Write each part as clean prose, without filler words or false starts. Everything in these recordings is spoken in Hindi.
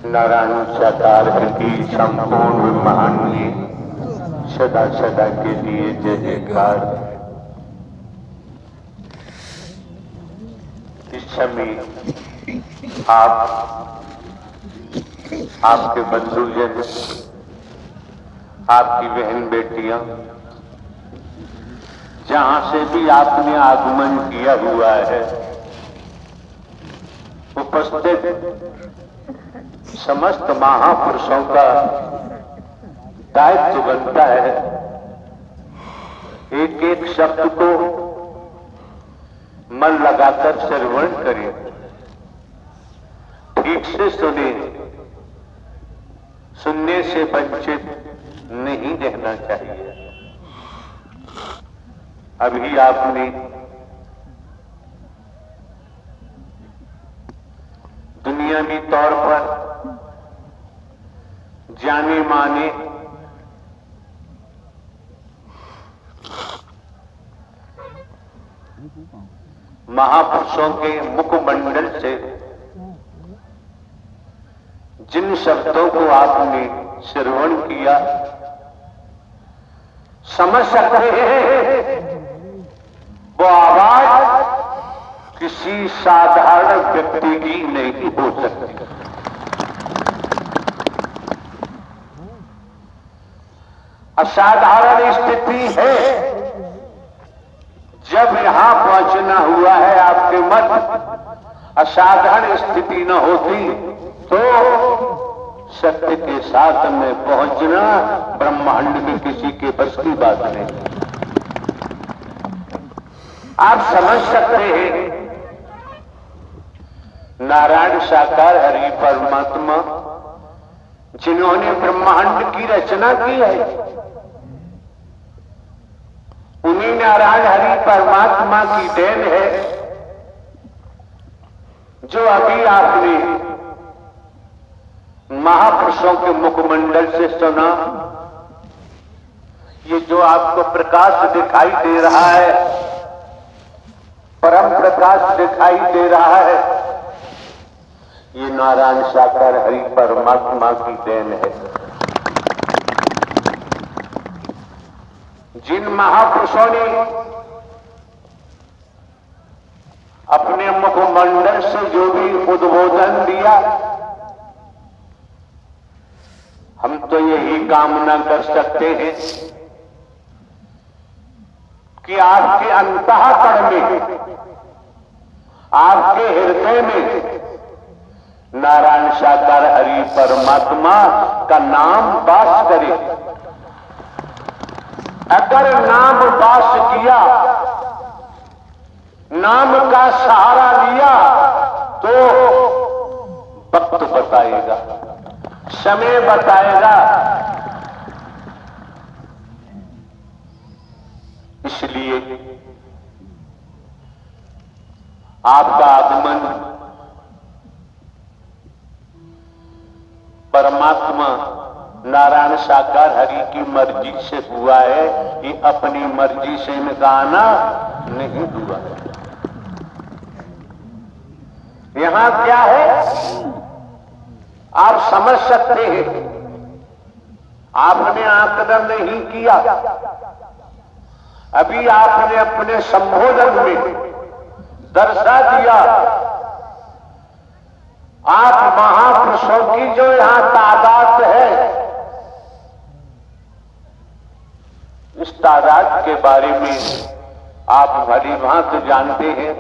नारायण साकार की संपूर्ण महान में सदा सदा के लिए जय जयकार। इस समय आपके बंधुजन, आपकी बहन बेटियां, जहां से भी आपने आगमन किया हुआ है, उपस्थित समस्त महापुरुषों का दायित्व बनता है एक एक शब्द को मन लगाकर श्रवण करें, ठीक से सुने, सुनने से वंचित नहीं रहना चाहिए। अभी आपने दुनियावी तौर पर जाने माने महापुरुषों के मुखमंडल से जिन शब्दों को आपने श्रवण किया, समझ सकते हैं वो आवाज किसी साधारण व्यक्ति की नहीं हो सकती। असाधारण स्थिति है जब यहां पहुंचना हुआ है आपके मत। असाधारण स्थिति न होती तो सत्य के साथ में पहुंचना ब्रह्मांड में किसी के बस की बात नहीं। आप समझ सकते हैं नारायण साकार हरि परमात्मा जिन्होंने ब्रह्मांड की रचना की है, उन्हीं नारायण हरि परमात्मा की देन है जो अभी आपने महापुरुषों के मुखमंडल से सुना। ये जो आपको प्रकाश दिखाई दे रहा है, परम प्रकाश दिखाई दे रहा है, ये नारायण साकार हरि परमात्मा की देन है। जिन महापुरुषों ने अपने मुखमंडल से जो भी उद्बोधन दिया, हम तो यही कामना कर सकते हैं कि आपके अंतःकरण में, आपके हृदय में नारायण साकार हरि परमात्मा का नाम वास करे। अगर नाम वास किया, नाम का सहारा लिया तो वक्त बताएगा, समय बताएगा। इसलिए आपका आगमन परमात्मा नारायण साकार हरि की मर्जी से हुआ है, ये अपनी मर्जी से इनका आना नहीं हुआ। यहां क्या है आप समझ सकते हैं। आपने आकलन नहीं किया, अभी आपने अपने संबोधन में दर्शा दिया। आप महापुरुषों की जो यहां तादाद है, इस तादाद के बारे में आप भली भांति जानते हैं।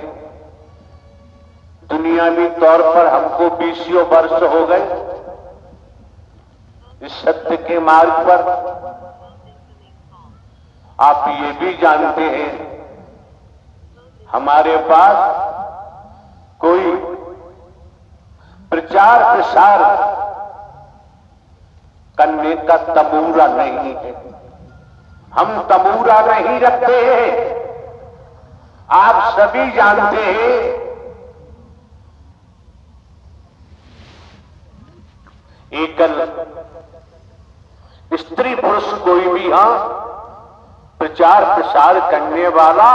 दुनियावी तौर पर हमको 20 वर्ष हो गए इस सत्य के मार्ग पर। आप ये भी जानते हैं हमारे पास कोई प्रचार प्रसार करने का तबूरा नहीं है। हम तबूरा नहीं रखते हैं। आप सभी जानते हैं एकल स्त्री पुरुष कोई भी प्रचार प्रसार करने वाला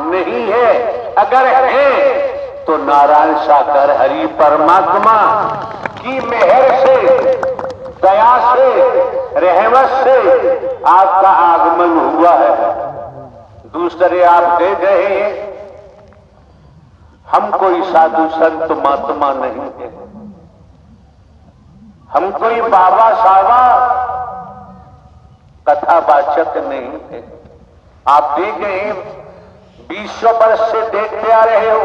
नहीं है। अगर है तो नारायण सागर हरि परमात्मा की मेहर से, दया से, रहमत से आपका आगमन हुआ है। दूसरे आप दे गए, हम कोई साधु संत महात्मा नहीं है, हम कोई बाबा सावा कथावाचक नहीं है। आप दे गए, 20 वर्ष से देखते आ रहे हो,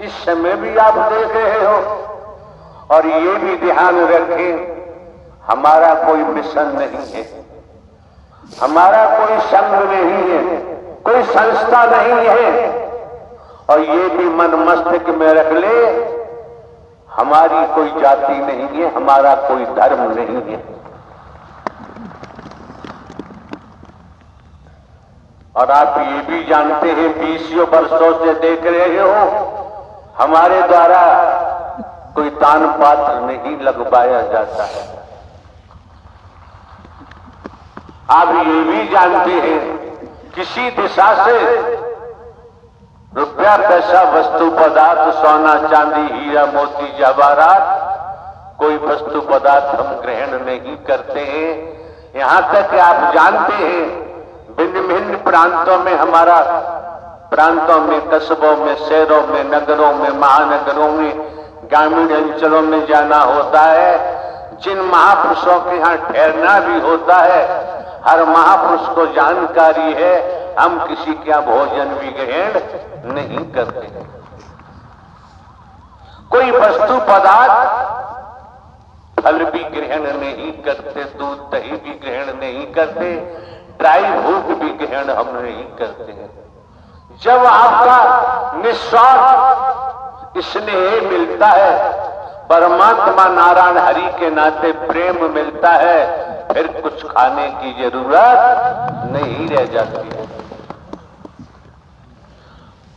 इस समय भी आप देख रहे हो। और ये भी ध्यान रखें, हमारा कोई मिशन नहीं है, हमारा कोई संघ नहीं है, कोई संस्था नहीं है। और ये भी मन मस्तिष्क में रख ले, हमारी कोई जाति नहीं है, हमारा कोई धर्म नहीं है। और आप ये भी जानते हैं, 20 वर्षों से देख रहे हो, हमारे द्वारा कोई दान पात्र नहीं लगवाया जाता है। आप ये भी जानते हैं, किसी दिशा से रुपया पैसा वस्तु पदार्थ सोना चांदी हीरा मोती जवाहरात कोई वस्तु पदार्थ हम ग्रहण नहीं करते हैं। यहां तक कि आप जानते हैं, भिन्न भिन्न प्रांतों में, हमारा प्रांतों में, कस्बों में, शहरों में, नगरों में, महानगरों में, ग्रामीण अंचलों में जाना होता है। जिन महापुरुषों के यहाँ ठहरना भी होता है, हर महापुरुष को जानकारी है, हम किसी का भोजन भी ग्रहण नहीं करते। कोई वस्तु पदार्थ फल भी ग्रहण नहीं करते, दूध दही भी ग्रहण नहीं करते, ड्राई फ्रूट भी ग्रहण हम नहीं करते हैं। जब आपका निस्वार्थ स्नेह मिलता है, परमात्मा नारायण हरि के नाते प्रेम मिलता है, फिर कुछ खाने की जरूरत नहीं रह जाती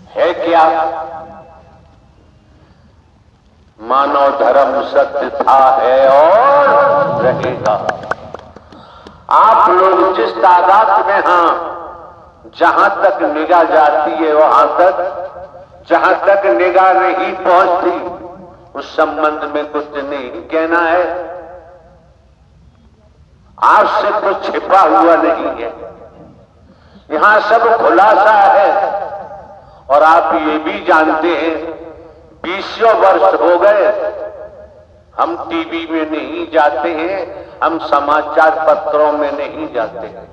है क्या? मानव धर्म सत्य था, है और रहेगा। आप लोग जिस तादाद में, हाँ, जहां तक निगाह जाती है वहां तक, जहां तक निगाह नहीं पहुंचती उस संबंध में कुछ नहीं कहना है। आपसे कुछ छिपा हुआ नहीं है, यहां सब खुलासा है। और आप ये भी जानते हैं, 20 वर्ष हो गए हम टीवी में नहीं जाते हैं, हम समाचार पत्रों में नहीं जाते हैं।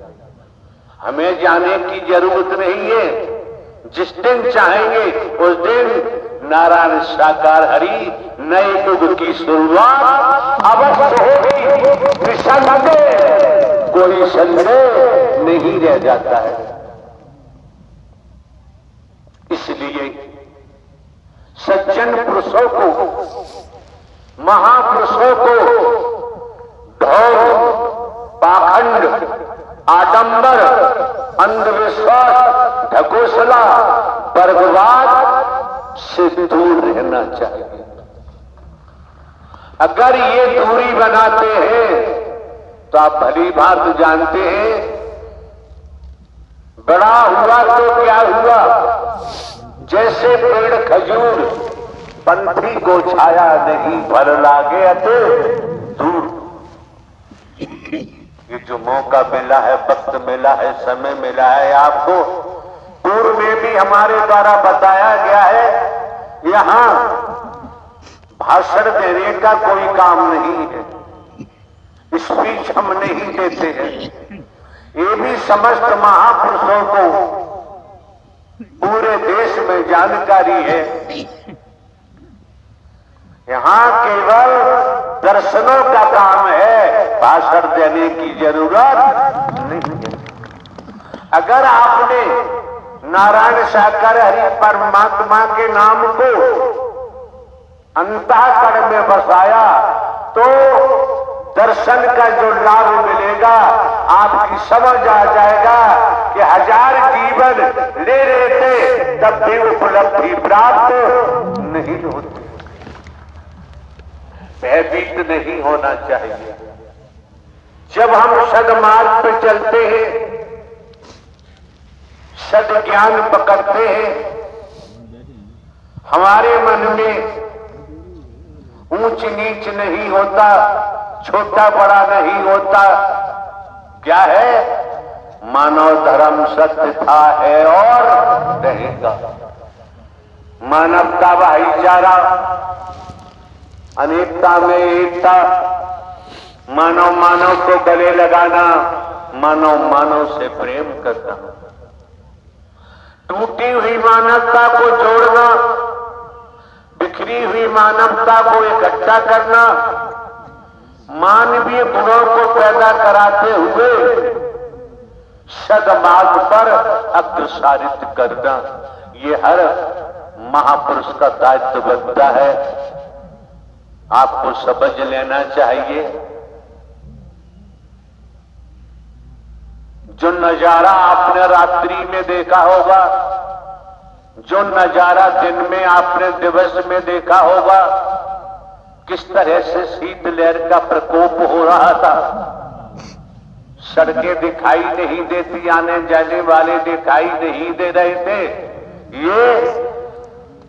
हमें जाने की जरूरत नहीं है। जिस दिन चाहेंगे उस दिन नारायण साकार हरि नए युग की शुरुआत अवश्य होगी, निसंदेह, कोई संदेह नहीं रह जाता है। इसलिए सज्जन पुरुषों को, महापुरुषों को ढोंग, पाखंड, आडंबर, अंधविश्वास, ढकोसला, वर्गवाद से दूर रहना चाहिए। अगर ये दूरी बनाते हैं तो आप भली बात जानते हैं, बड़ा हुआ तो क्या हुआ, जैसे पेड़ खजूर पंथी को छाया नहीं, फल लागे अते दूर। ये जो मौका मिला है, वक्त मिला है, समय मिला है आपको, पूर्व में भी हमारे द्वारा बताया गया है, यहां भाषण देने का कोई काम नहीं है, स्पीच हम नहीं देते हैं। ये भी समस्त महापुरुषों को पूरे देश में जानकारी है। यहां केवल दर्शनों का काम है, भाषण देने की जरूरत नहीं है। अगर आपने नारायण साकार हरि परमात्मा के नाम को अंतःकरण में बसाया तो दर्शन का जो लाभ मिलेगा, आपकी समझ आ जाएगा कि 1000 जीवन ले रहे थे तब भी उपलब्धि प्राप्त नहीं होती। भयभीत नहीं होना चाहिए। जब हम सदमार्ग पे चलते हैं, सद ज्ञान पकड़ते हैं, हमारे मन में ऊंच नीच नहीं होता, छोटा बड़ा नहीं होता। क्या है? मानव धर्म सत्य था, है और रहेगा। मानवता भाईचारा, अनेकता में एकता, मानव मानव को गले लगाना, मानव मानव से प्रेम करना, टूटी हुई मानवता को जोड़ना, बिखरी हुई मानवता को इकट्ठा करना, मानवीय गुणों को पैदा कराते हुए सद्मार्ग पर अग्रसारित करना, ये हर महापुरुष का दायित्व बनता है। आपको समझ लेना चाहिए। जो नजारा आपने रात्रि में देखा होगा, जो नजारा दिन में आपने दिवस में देखा होगा, किस तरह से शीतलहर का प्रकोप हो रहा था, सड़कें दिखाई नहीं देती, आने जाने वाले दिखाई नहीं दे रहे थे। ये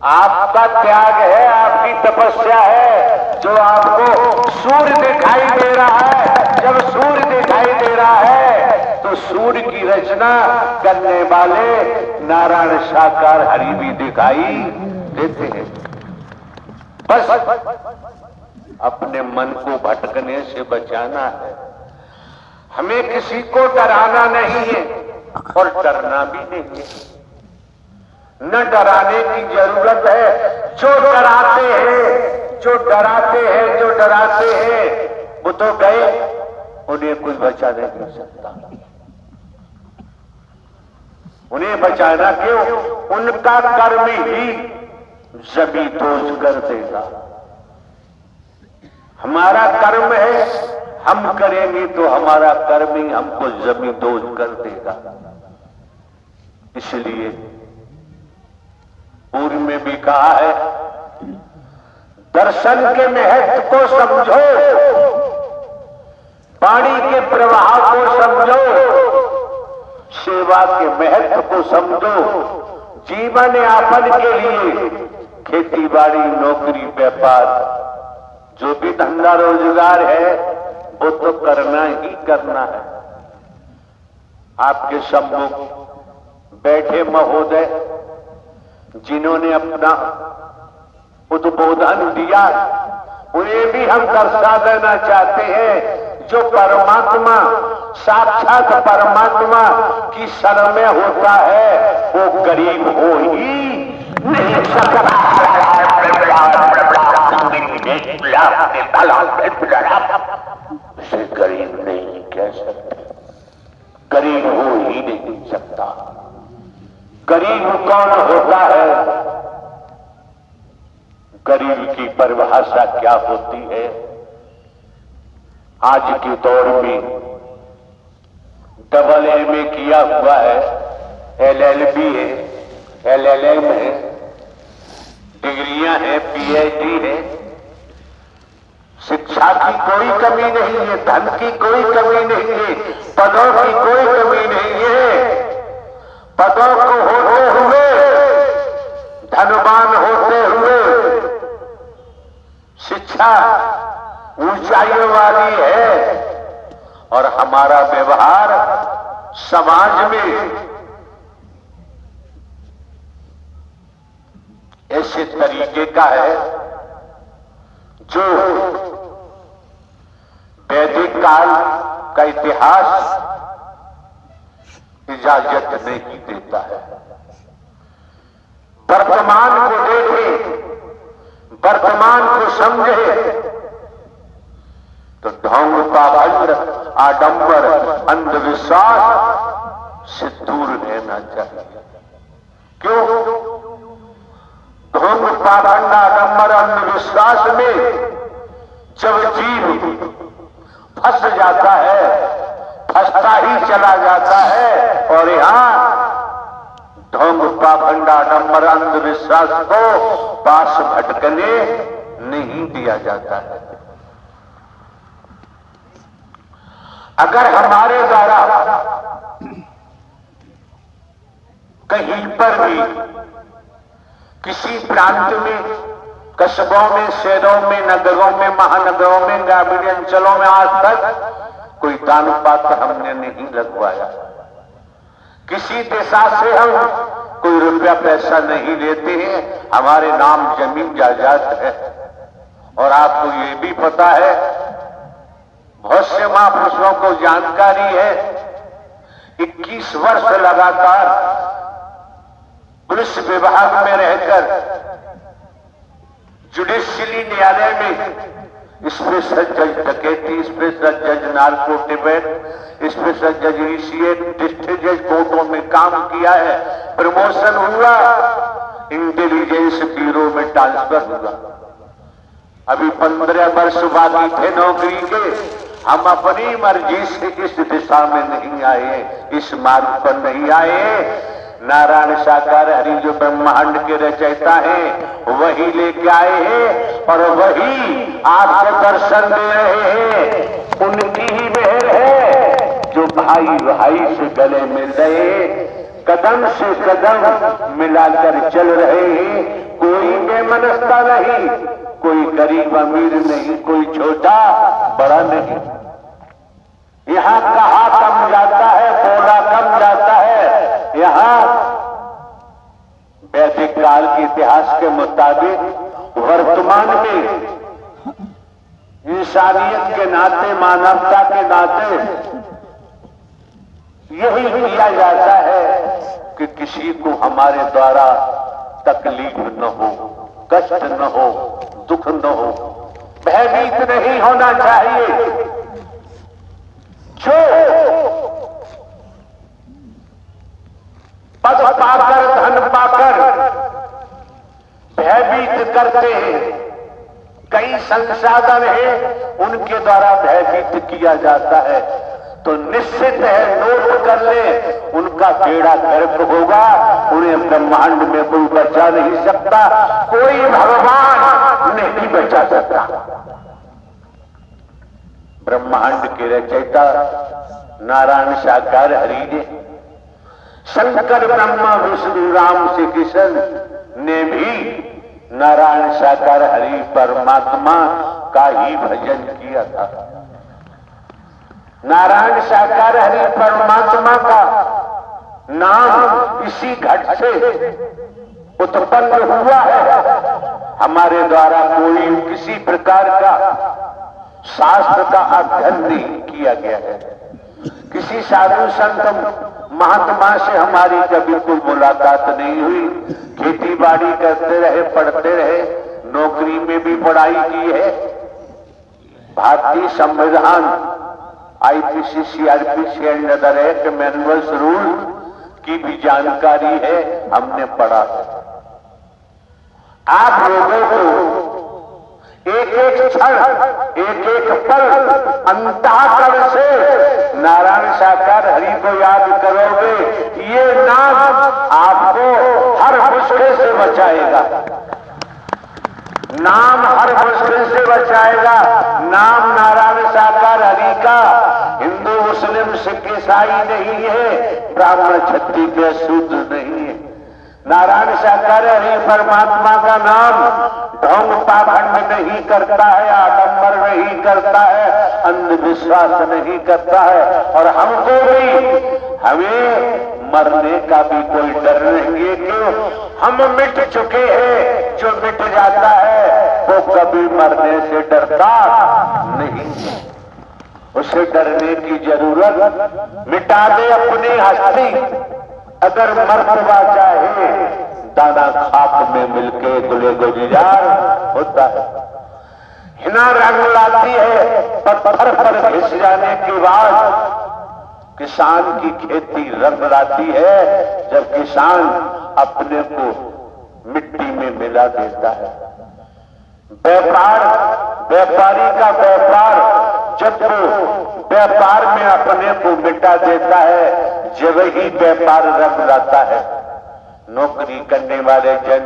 आपका त्याग है, आपकी तपस्या है, जो आपको सूर्य दिखाई दे रहा है। जब सूर्य दिखाई दे रहा है तो सूर्य की रचना करने वाले नारायण साकार हरि भी दिखाई देते हैं। बस अपने मन को भटकने से बचाना है। हमें किसी को डराना नहीं है और डरना भी नहीं है। न डराने की जरूरत है। जो डराते हैं, जो डराते हैं, जो डराते हैं, वो तो गए, उन्हें कोई बचा नहीं सकता। उन्हें बचाना क्यों? उनका कर्म ही जमी दोष कर देगा। हमारा कर्म है, हम करेंगे तो हमारा कर्म ही हमको जमी दोष कर देगा। इसलिए पूर्व में भी कहा है, दर्शन के महत्व को समझो, पानी के प्रवाह को समझो, सेवा के महत्व को समझो। जीवन यापन के लिए खेती बाड़ी, नौकरी, व्यापार, जो भी धंधा रोजगार है वो तो करना ही करना है। आपके सम्मुख बैठे महोदय जिन्होंने अपना उद्बोधन दिया, उन्हें भी हम दर्शा देना चाहते हैं। जो परमात्मा, साक्षात परमात्मा की शरण में होता है वो गरीब हो ही नहीं सकता। उसे गरीब नहीं कह सकते, गरीब हो ही नहीं सकता। गरीब कौन होता है? गरीब की परिभाषा क्या होती है? आज के दौर में डबल एमए किया हुआ है, एलएलबी है, एलएलएम है, डिग्रियां हैं, पीएचडी है। शिक्षा की कोई कमी नहीं है, धन की कोई कमी नहीं है, पदों की कोई कमी नहीं है। पदों को होते हुए, धनवान होते हुए शिक्षा ऊंचाइयों वाली है और हमारा व्यवहार समाज में ऐसे तरीके का है जो वैदिक काल का इतिहास इजाजत नहीं देता है। वर्तमान को देखें, वर्तमान को समझे तो ढोंग, पाखंड, आडंबर, अंधविश्वास से दूर रहना चाहिए। क्यों? ढोंग, पाखंड, आडंबर, अंधविश्वास में जब जीव फंस जाता है, फंसता ही चला जाता है और यहां ढोंग, पाखंड, आडंबर, अंधविश्वास को पास भटकने नहीं दिया जाता है। अगर हमारे द्वारा कहीं पर भी किसी प्रांत में, कस्बों में, शहरों में, नगरों में, महानगरों में, ग्रामीण अंचलों में आज तक कोई दान पात्र हमने नहीं लगवाया। किसी दिशा से हम कोई रुपया पैसा नहीं लेते हैं, हमारे नाम जमीन जायदाद है। और आपको ये भी पता है, बहुत से महापुरुषों को जानकारी है, 21 वर्ष लगातार पुलिस विभाग में रहकर जुडिशियली न्यायालय में स्पेशल जज डकैती, स्पेशल जज नार्को टिबेट, स्पेशल जज ईसीएट, डिस्ट्रिक्ट जज कोर्टों में काम किया है। प्रमोशन हुआ, इंटेलिजेंस ब्यूरो में ट्रांसफर हुआ। अभी 15 वर्ष बाकी थे नौकरी के। हम अपनी मर्जी से इस दिशा में नहीं आए, इस मार्ग पर नहीं आए। नारायण साकार हरि जो ब्रह्मांड के रचयिता हैं वही लेके आए हैं और वही आपको दर्शन दे रहे हैं। उनकी ही मेहर है जो भाई भाई से गले मिल रहे, कदम से कदम मिलाकर चल रहे हैं। कोई बेमनस्ता नहीं, कोई गरीब अमीर नहीं, कोई छोटा बड़ा नहीं। यहाँ कहा कम जाता है, बोला कम जाता है। यहाँ वैदिक काल के इतिहास के मुताबिक वर्तमान में इंसानियत के नाते, मानवता के नाते यही किया जाता है कि किसी को हमारे द्वारा तकलीफ न हो, कष्ट न हो, दुख न हो, भयभीत नहीं होना चाहिए। जो पद पाकर, धन पाकर भयभीत करते हैं, कई संसाधन हैं उनके द्वारा भयभीत किया जाता है, तो निश्चित है, नोट कर ले, उनका बेड़ा गर्क होगा। उन्हें ब्रह्मांड में कोई बचा नहीं सकता, कोई भगवान नहीं बचा सकता। ब्रह्मांड के रचयिता नारायण साकार हरि ने, शंकर ब्रह्मा विष्णु राम श्री कृष्ण ने भी नारायण साकार हरि परमात्मा का ही भजन किया था। नारायण साकार हरि परमात्मा का नाम इसी घट से उत्पन्न हुआ है। हमारे द्वारा कोई किसी प्रकार का शास्त्र का अध्ययन नहीं किया गया है। किसी साधु संत महात्मा से हमारी कभी कोई मुलाकात नहीं हुई। खेती बाड़ी करते रहे, पढ़ते रहे, नौकरी में भी पढ़ाई की है। भारतीय संविधान, IPC, CrPC and other act, manuals, rule की भी जानकारी है, हमने पढ़ा है। आप लोगों को एक एक क्षण, एक एक पल अंतःकरण से नारायण साकार हरि को याद करोगे, ये नाम आपको हर मुश्किल से बचाएगा। नाम हर मुश्किल से बचाएगा। नाम नारायण साकार हरि का हिंदू, मुस्लिम, सिख, ईसाई नहीं है, ब्राह्मण, क्षत्रिय, शूद्र नहीं है। नारायण साकार हरि परमात्मा का नाम ढोंग पाखंड नहीं करता है, आडंबर नहीं करता है, अंधविश्वास नहीं करता है। और हमको भी, हमें मरने का भी कोई डर नहीं है। क्यों? हम मिट चुके हैं। जो मिट जाता है वो कभी मरने से डरता नहीं, उसे डरने की जरूरत। मिटा दे अपनी हस्ती, अगर मरतबा चाहे दाना खाक में मिलके गुले गुलजार होता है। हिना रंग लाती है, पत्थर पर घिस जाने के बाद किसान की खेती रंग लाती है, जब किसान अपने को मिट्टी में मिला देता है। व्यापार, व्यापारी का व्यापार जब वो व्यापार में अपने को मिटा देता है, जब ही व्यापार रंग लाता है। नौकरी करने वाले जन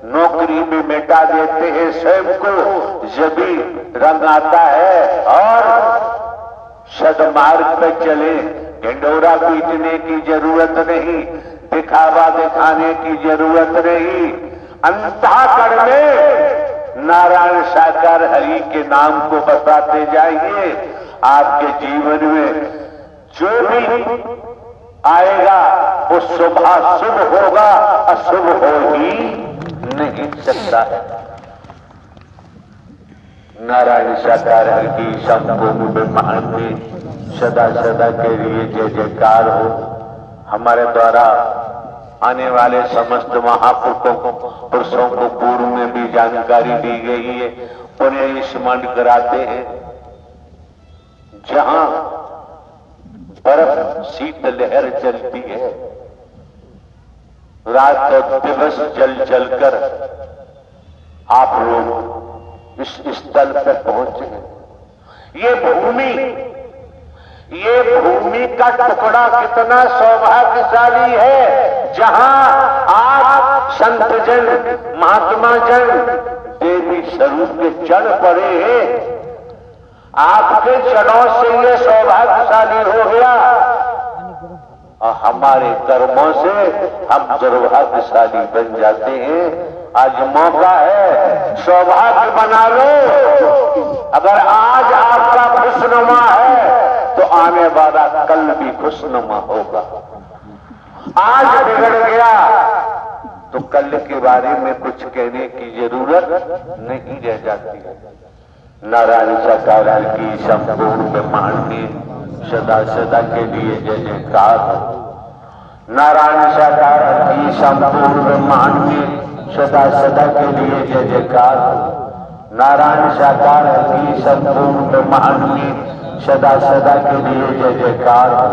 नौकरी में मिटा देते हैं स्वयं को, जब भी रंग आता है। और सदमार्ग पर चले, ढिंडोरा पीटने की जरूरत नहीं, दिखावा दिखाने की जरूरत नहीं। अंतःकरण में नारायण साकार हरि के नाम को बताते जाइए। आपके जीवन में जो भी आएगा वो शुभ होगा, अशुभ हो ही नहीं सकता है। नारायण साकार हरि की संपूर्ण ब्रह्मांड में सदा सदा के लिए जय जयकार हो। हमारे द्वारा आने वाले समस्त महापुरुषों को पूर्व में भी जानकारी दी गई है, उन्हें स्मरण कराते हैं। जहां बर्फ शीत लहर चलती है, रात और दिवस जल चलकर आप लोग इस स्थल पर पहुंचे। ये भूमि का टुकड़ा कितना सौभाग्यशाली है, जहां आप संत जन, महात्मा जन, देवी स्वरूप के चढ़ पड़े हैं। आपके चरणों से ये सौभाग्यशाली हो गया और हमारे कर्मों से हम दुर्भाग्यशाली बन जाते हैं। आज मौका है, सौभाग्य बना लो। अगर आज आपका खुशनुमा है तो आने वाला कल भी खुशनुमा होगा। आज बिगड़ गया तो कल के बारे में कुछ कहने की जरूरत नहीं रह जाती है। नारायण साकार की संपूर्ण ब्रह्मांड में सदा सदा के लिए जय जयकार हो। नारायण साकार की संपूर्ण ब्रह्मांड में सदा सदा के लिए जय जयकार हो। नारायण साकार की संपूर्ण ब्रह्मांड में सदा सदा के लिए जय जयकार हो।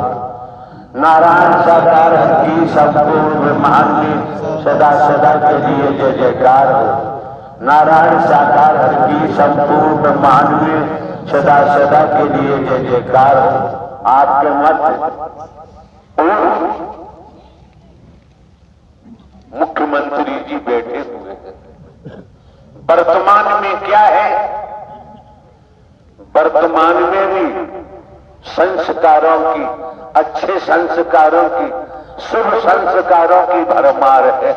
नारायण साकार की संपूर्ण ब्रह्मांड में सदा सदा के लिए जय जयकार हो। नारायण साकार की संपूर्ण ब्रह्मांड में सदा सदा के लिए जय जयकार हो। आपके मत मुख्यमंत्री जी बैठे हुए हैं। वर्तमान में क्या है? वर्तमान में भी संस्कारों की, अच्छे संस्कारों की, शुभ संस्कारों की भरमार है।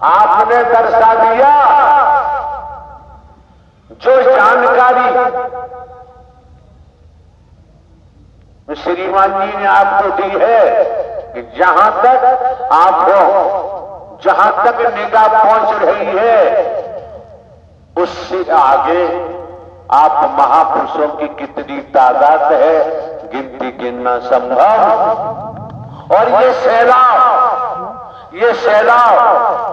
आपने दर्शा दिया जो जानकारी श्रीमान जी ने आपको दी है कि जहां तक आप हो, जहां तक निगाह पहुंच रही है, उससे आगे आप महापुरुषों की कितनी तादाद है गिनती गिनना संभव। और ये सैलाब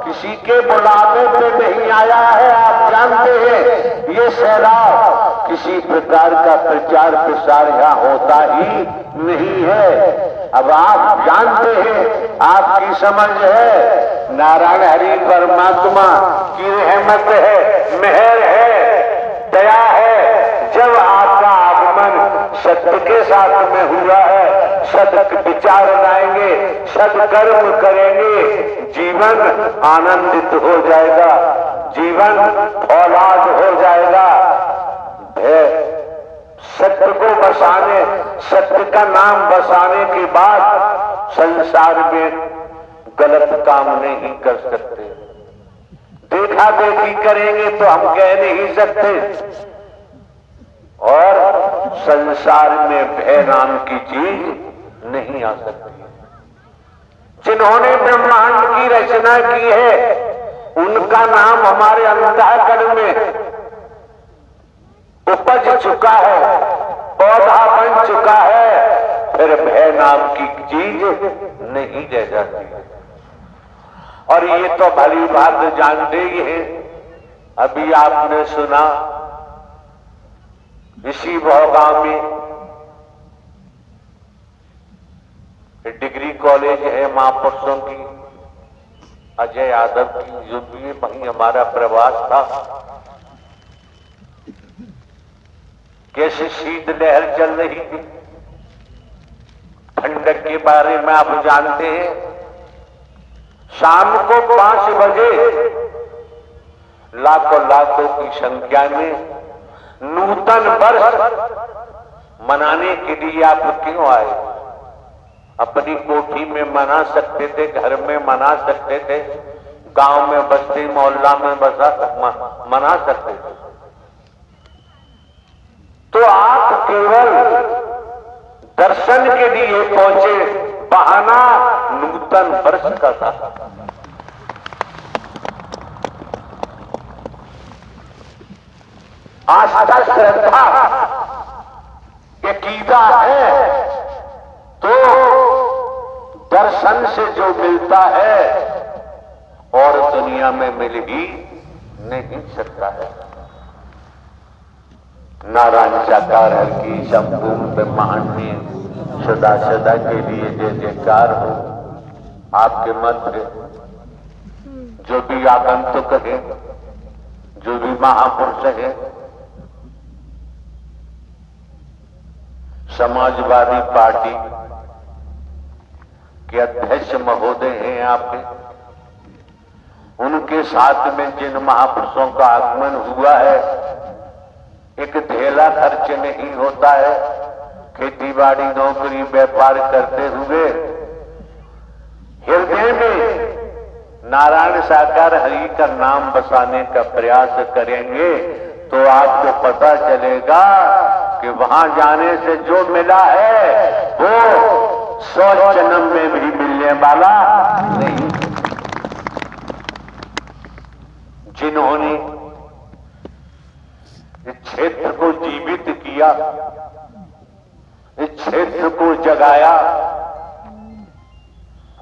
किसी के बुलावे पे नहीं आया है। आप जानते हैं ये सैलाब किसी प्रकार का प्रचार प्रसार यहाँ होता ही नहीं है। अब आप जानते हैं, आपकी समझ है, नारायण हरि परमात्मा की रहमत है, मेहर है, दया है। जब आपका आगमन सत्य के साथ में हुआ है, सद विचार लाएंगे, सदकर्म करेंगे, जीवन आनंदित हो जाएगा, जीवन फौलाद हो जाएगा। सत्य को बसाने, सत्य का नाम बसाने के बाद संसार में गलत काम नहीं कर सकते। देखा देखी करेंगे तो हम कह नहीं सकते। और संसार में भय नाम की चीज नहीं आ सकती। जिन्होंने ब्रह्मांड की रचना की है उनका नाम हमारे अंतःकरण में उपज चुका है, पौधा बन चुका है, फिर भय नाम की चीज नहीं रह जाती। और ये तो भली बात जानते ही हैं। अभी आपने सुना इसी भोगांव में डिग्री कॉलेज है महापुरुषों की, अजय यादव की, जो भी वहीं हमारा प्रवास था। कैसे शीत लहर चल रही थी। ठंडक के बारे में आप जानते हैं। शाम को 5 बजे लाखों की संख्या में नूतन वर्ष मनाने के लिए आप क्यों आए? अपनी कोठी में मना सकते थे, घर में मना सकते थे, गांव में बस्ती मोहल्ला में मना सकते थे। तो आप केवल दर्शन के लिए पहुंचे, बहाना नूतन वर्ष का था। आस्था श्रद्धा अकीदा है तो दर्शन से जो मिलता है और दुनिया में मिल ही नहीं सकता है। नारायण साकार हर की संपूर्ण ब्रह्मांड में सदा सदा के लिए जय जयकार हो। आपके मत है, जो भी आगंतुक है, जो भी महापुरुष है, समाजवादी पार्टी के अध्यक्ष महोदय हैं आपके, उनके साथ में जिन महापुरुषों का आगमन हुआ है, एक ढेला खर्च नहीं होता है। खेतीबाड़ी नौकरी व्यापार करते हुए हृदय में नारायण साकार हरि का नाम बसाने का प्रयास करेंगे तो आपको पता चलेगा कि वहां जाने से जो मिला है वो 100 जन्म में भी मिलने वाला नहीं। जिन्होंने इस क्षेत्र को जीवित किया, इस क्षेत्र को जगाया,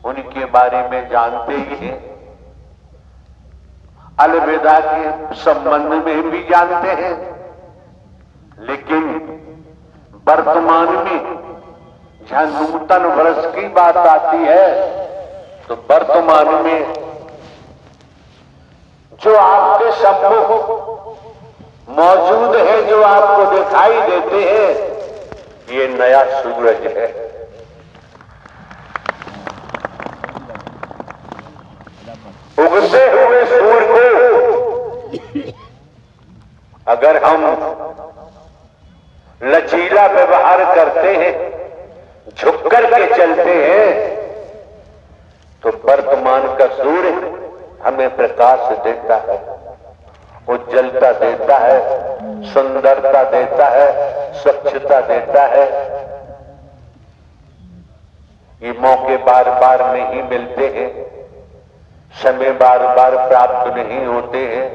उनके बारे में जानते ही हैं। अलविदा के संबंध में भी जानते हैं, लेकिन वर्तमान में जहां नूतन वर्ष की बात आती है तो वर्तमान में जो आपके सम्मुख मौजूद है, जो आपको दिखाई देते हैं, ये नया सूरज है। उगते हुए सूर्य को अगर हम लचीला व्यवहार करते हैं, झुक कर के चलते हैं, तो वर्तमान का सूर्य हमें प्रकाश देता है, उज्जवलता देता है, सुंदरता देता है, स्वच्छता देता है। ये मौके बार बार नहीं मिलते हैं, समय बार बार प्राप्त नहीं होते हैं।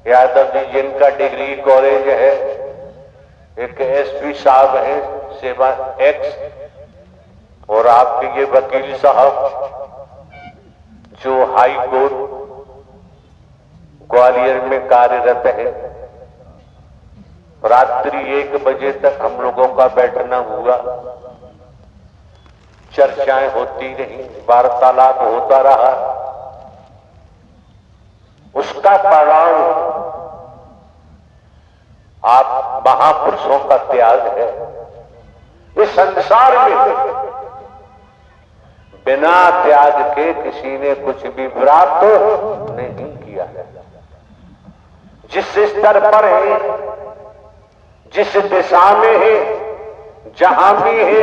यादव जी जिनका डिग्री कॉलेज है, एक एसपी साहब है सेवा एक्स, और आपके ये वकील साहब जो हाई कोर्ट ग्वालियर में कार्यरत है, रात्रि 1 बजे तक हम लोगों का बैठना हुआ, चर्चाएं होती रही, वार्तालाप होता रहा। उसका परिणाम आप महापुरुषों का त्याग है। इस संसार में बिना त्याग के किसी ने कुछ भी प्राप्त नहीं किया है। जिस स्तर पर है, जिस दिशा में है, जहां भी है,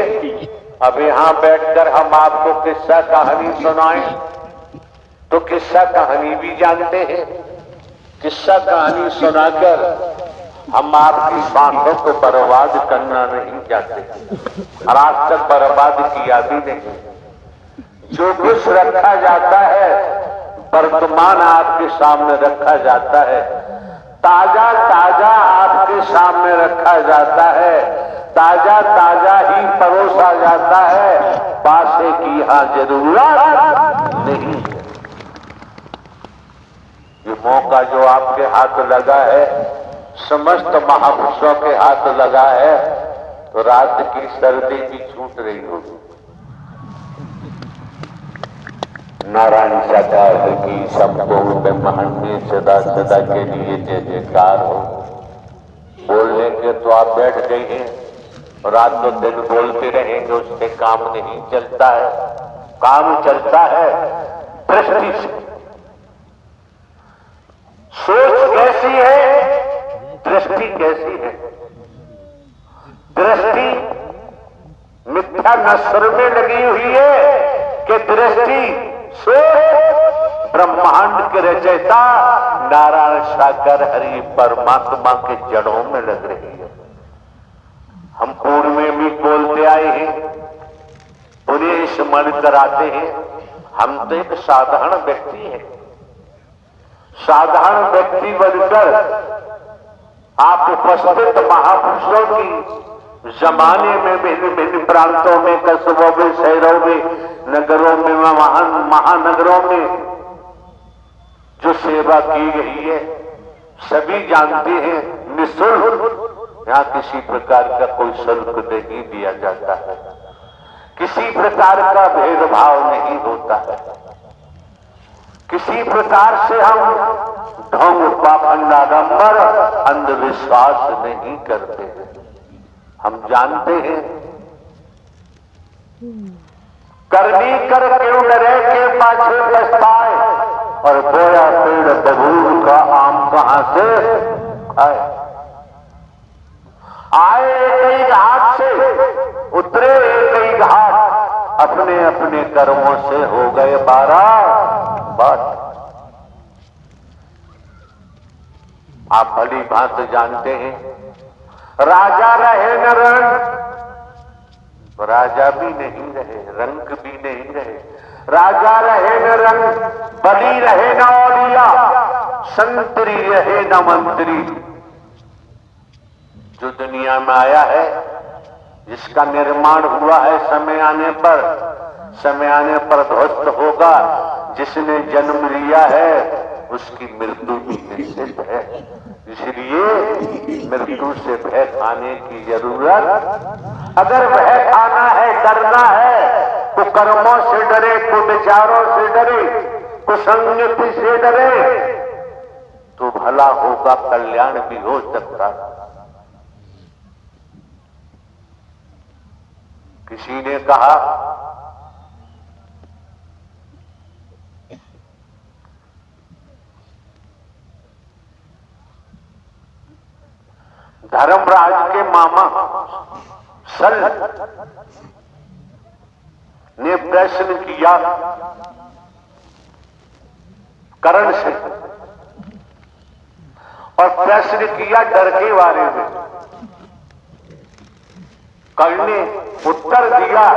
अब यहां बैठकर हम आपको किस्सा कहानी सुनाएं तो किस्सा कहानी भी जानते हैं। किस्सा कहानी सुनाकर हम आपकी सांसों को बर्बाद करना नहीं चाहते, और आज तक बर्बाद किया भी नहीं। जो कुछ रखा जाता है वर्तमान आपके सामने रखा जाता है, ताजा ताजा आपके सामने रखा जाता है, ताजा ताजा ही परोसा जाता है, बासे की यहां जरूरत नहीं। ये मौका जो आपके हाथ लगा है, समस्त महापुरुषों के हाथ लगा है, तो रात की सर्दी भी छूट रही होगी। नारायण साकार की संपूर्ण ब्रह्मांड में सदा सदा के लिए जय जयकार हो। बोलने के तो आप बैठ गए हैं, रात तो दिन बोलते रहेंगे, उससे काम नहीं चलता है। काम चलता है दृष्टि से। सोच कैसी है, दृष्टि कैसी है। दृष्टि मिथ्या नस्र में लगी हुई है कि दृष्टि सोच ब्रह्मांड के रचयिता नारायण सागर हरि परमात्मा के जड़ों में लग रही है। हम पूर्व में भी बोलते आए हैं, उन्हें स्मरण कराते हैं। हम तो एक साधारण व्यक्ति हैं। साधारण व्यक्ति बनकर आप उपस्थित महापुरुषों की जमाने में भिन्न भिन्न प्रांतों में, कस्बों में, शहरों में, नगरों में, महानगरों में जो सेवा की गई है सभी जानते हैं। निःशुल्क यहां किसी प्रकार का कोई शुल्क नहीं दिया जाता है, किसी प्रकार का भेदभाव नहीं होता है, किसी प्रकार से हम ढोंग पाखंड आडंबर अंधविश्वास नहीं करते हैं। हम जानते हैं करनी कर क्यों डरे के पाछे पछताए, और बोया पेड़ बबूल का आम कहां से आए। आए एक ही घाट से, उतरे एक ही घाट, अपने अपने कर्मों से हो गए 12 बाट। आप भली भांति जानते हैं, राजा रहे न रंग, राजा भी नहीं रहे, रंग भी नहीं रहे। राजा रहे न रंग, बली रहे न औलिया, संतरी रहे न मंत्री। जो दुनिया में आया है, जिसका निर्माण हुआ है, समय आने पर ध्वस्त होगा। जिसने जन्म लिया है उसकी मृत्यु भी निश्चित है। इसलिए मृत्यु से भय खाने की जरूरत, अगर भय खाना है, डरना है, तो कर्मों से डरे, तो विचारों से डरे, तो संगति से डरे, तो भला होगा, कल्याण भी हो सकता है। किसी ने कहा धर्मराज के मामा सल ने प्रश्न किया कर्ण से, और प्रश्न किया डर के बारे में। कर्ण ने उत्तर दिया,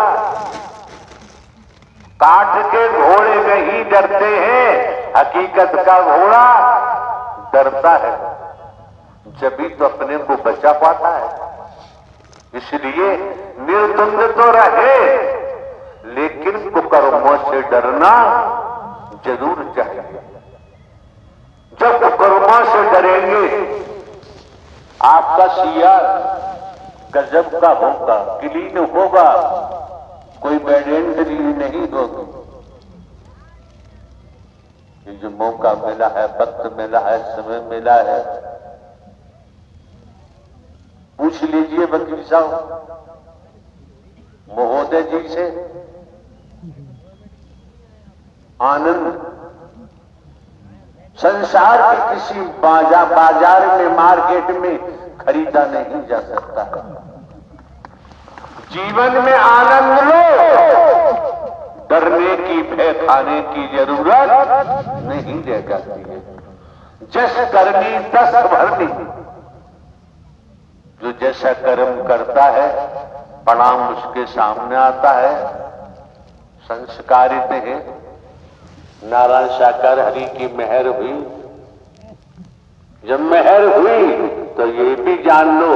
काठ के घोड़े नहीं डरते हैं, हकीकत का घोड़ा डरता है, जभी तो अपने को बचा पाता है। इसलिए निर्द्वंद तो रहे, लेकिन कुकर्मों से डरना जरूर चाहिए। जब कुकर्मों से डरेंगे, आपका सियार गजब का होगा, क्लीन होगा, कोई बैड एंट्री नहीं होगी। ये जो मौका मिला है, वक्त मिला है, समय मिला है, पूछ लीजिए वकील साहब महोदय जी से। आनंद संसार के किसी बाजार में, मार्केट में खरीदा नहीं जा सकता है। जीवन में आनंद लो, डरने की, भय खाने की जरूरत नहीं रह जाती है। जस करनी तस भरनी, जो जैसा कर्म करता है परिणाम उसके सामने आता है। संस्कारित है। नारायण साकार हरि की मेहर हुई। जब मेहर हुई तो ये भी जान लो,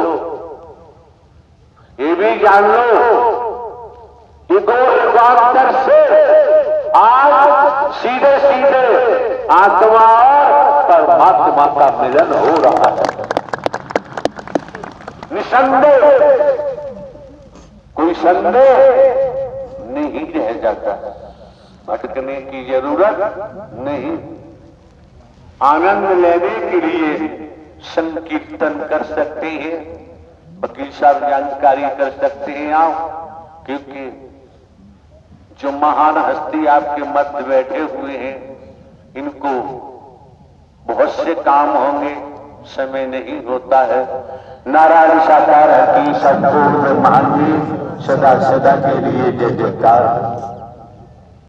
इगोत्तर से आज सीधे सीधे आत्मा और परमात्मा का मिलन हो रहा है। निसंदेह, कोई संदेह नहीं रह जाता, भटकने की जरूरत नहीं। आनंद लेने के लिए संकीर्तन कर सकते हैं, वकील साहब जानकारी कर सकते हैं आप, क्योंकि जो महान हस्ती आपके मध्य बैठे हुए हैं, इनको बहुत से काम होंगे, समय नहीं होता है। नारायण साकार है कि संपूर्ण ब्रह्मांड सदा सदा के लिए जय जयकार।